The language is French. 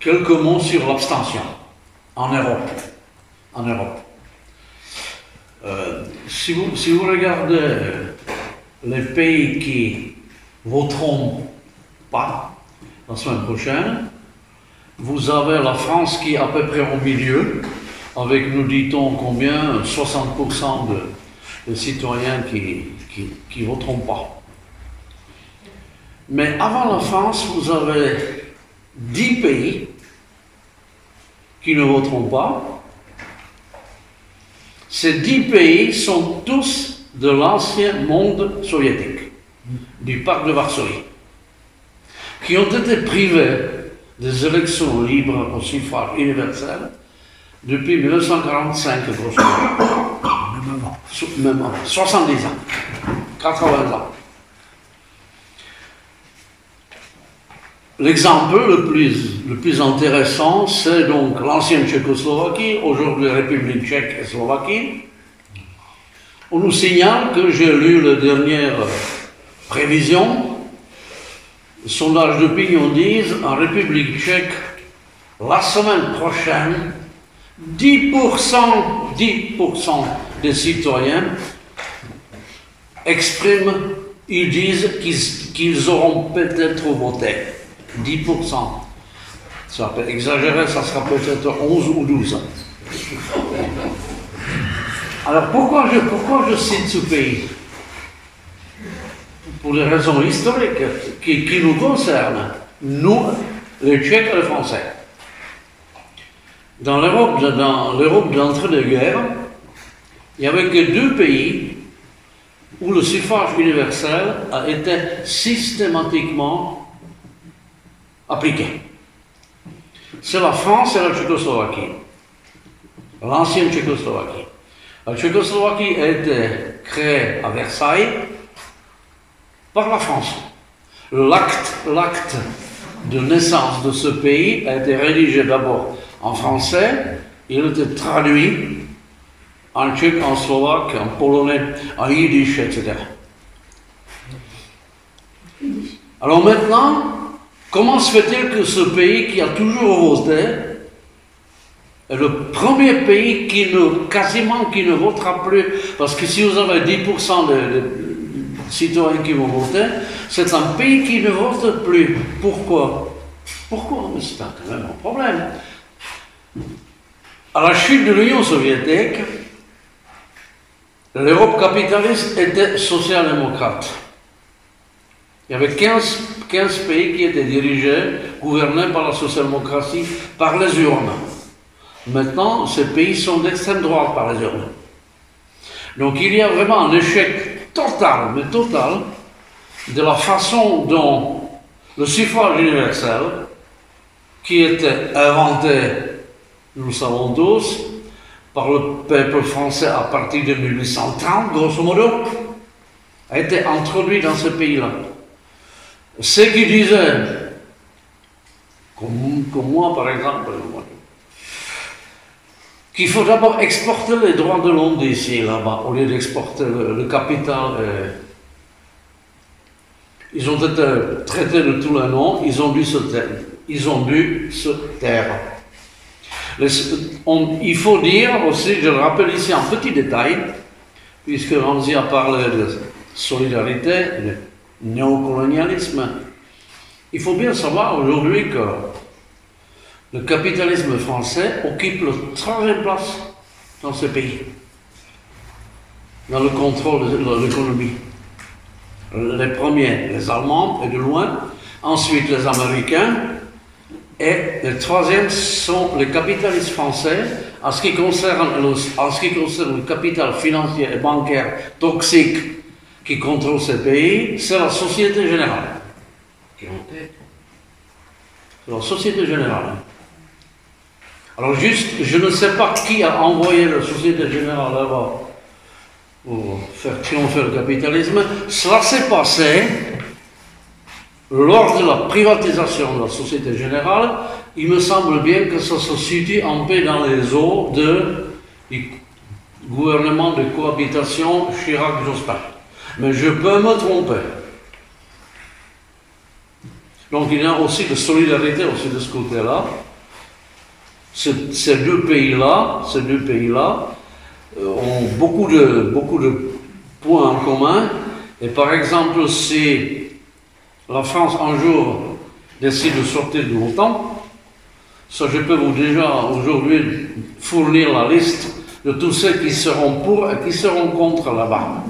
quelques mots sur l'abstention en Europe. Si vous regardez les pays qui voteront pas la semaine prochaine, vous avez la France qui est à peu près au milieu, avec, nous dit-on, combien 60% de citoyens qui voteront pas. Mais avant la France, vous avez 10 pays qui ne voteront pas. Ces 10 pays sont tous de l'ancien monde soviétique, du pacte de Varsovie, qui ont été privés des élections libres au suffrage universel depuis 1945, grosso modo. Même avant. 70 ans, 80 ans. L'exemple le plus intéressant, c'est donc l'ancienne Tchécoslovaquie, aujourd'hui République tchèque et Slovaquie. On nous signale que j'ai lu la dernière prévision. Les sondages d'opinion disent en République tchèque, la semaine prochaine, 10% des citoyens expriment, ils disent qu'ils auront peut-être voté. 10%. Ça peut exagérer, ça sera peut-être 11 ou 12. Alors pourquoi je cite ce pays? Pour des raisons historiques qui nous concernent, nous, les Tchèques et les Français. Dans l'Europe de l'entre-deux-guerres, il n'y avait que 2 pays où le suffrage universel a été systématiquement appliqué. C'est la France et la Tchécoslovaquie, l'ancienne Tchécoslovaquie. La Tchécoslovaquie a été créée à Versailles par la France. L'acte de naissance de ce pays a été rédigé d'abord en français, il a été traduit en tchèque, en slovaque, en polonais, en yiddish, etc. Alors maintenant, comment se fait-il que ce pays qui a toujours voté est le premier pays quasiment qui ne votera plus? Parce que si vous avez 10% de citoyens qui vont voter, c'est un pays qui ne vote plus. Pourquoi? Mais c'est quand même un problème. À la chute de l'Union soviétique, l'Europe capitaliste était social-démocrate. Il y avait 15 pays qui étaient dirigés, gouvernés par la social-démocratie, par les urnes. Maintenant, ces pays sont d'extrême droite par les urnes. Donc il y a vraiment un échec total, mais total, de la façon dont le suffrage universel, qui était inventé, nous le savons tous, par le peuple français à partir de 1830, grosso modo, a été introduit dans ce pays-là. Ceux qui disaient, comme moi par exemple, qu'il faut d'abord exporter les droits de l'homme d'ici et là-bas, au lieu d'exporter le capital. Ils ont été traités de tous les noms, ils ont dû se taire. Il faut dire aussi, je le rappelle ici en petit détail, puisque Ramzi a parlé de solidarité, de néocolonialisme, il faut bien savoir aujourd'hui que le capitalisme français occupe la 3e place dans ce pays, dans le contrôle de l'économie. Les premiers, les Allemands, et de loin, ensuite les Américains, et les 3e sont les capitalistes français. En ce qui concerne le capital financier et bancaire toxique qui contrôle ces pays, c'est la Société Générale. C'est la Société Générale. Alors juste, je ne sais pas qui a envoyé la Société Générale là-bas pour faire triompher le capitalisme. Cela s'est passé lors de la privatisation de la Société Générale. Il me semble bien que ça se situe un peu dans les eaux du gouvernement de cohabitation Chirac-Jospin. Mais je peux me tromper. Donc il y a aussi de solidarité aussi de ce côté-là. Ces deux pays-là ont beaucoup de points en commun. Et par exemple, si la France un jour décide de sortir de l'OTAN, ça je peux vous déjà aujourd'hui fournir la liste de tous ceux qui seront pour et qui seront contre là-bas.